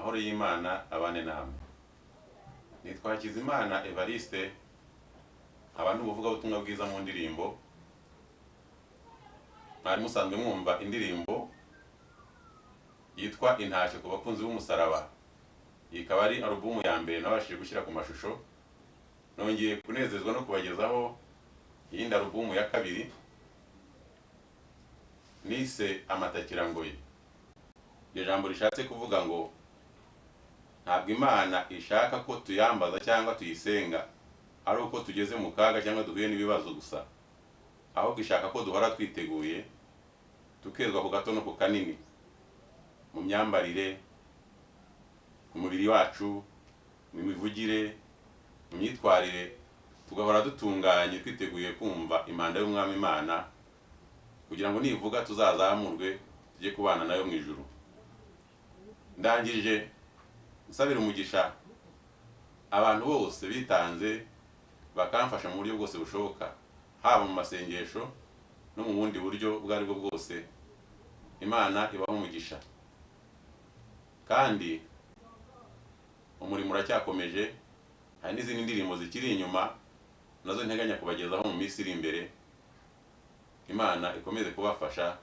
Amahoro y'Imana abane namwe. Nitwa Hakizimana Evariste, abantu buvuga ubutumwa bwiza mu ndirimbo. Mwari musanzwe mwumva indirimbo yitwa Intashyo ku bakunzi b'umusaraba. Iyi ikaba ari alubumu ya mbere nabashije gushyira ku mashusho. Nongeye kunezezwa no kubagezaho iyindi alubumu ya kabiri nise Amatakirangoyi. Iryo jambo rishatse kuvuga ngo ntabwo Imana ishaka ko tuyambaza cyangwa tuyisenga ari uko tugeze mu kaga cyangwa duhuye n'ibibazo gusa, ahubwo ishaka ko duhora twiteguye, tukezwa ku gato no ku kanini, mu myambarire, mu mubiri wacu, mu mivugire, mu myitwarire, tugahora dutunganye twiteguye kumva impanda y'Umwami Imana, kugira ngo nivuga tuzazamurwe tujye kubana nayo mu ijuru. Ndangije nsabira umugisha abantu bose bitanze bakamfasha mu buryo bwose bushoboka, haba mu masengesho no mu bundi buryo ubwo ari bwo bwose. Imana ibaho umugisha, kandi umurimo uracyakomeje. Hari n'izindi ndirimbo zikiri inyuma nazo nteganya kubagezaho mu minsi iri imbere. Imana ikomeze kubafasha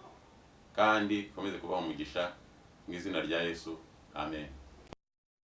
kandi ikomeze kubaha umugisha mu izina rya Yesu. Amen.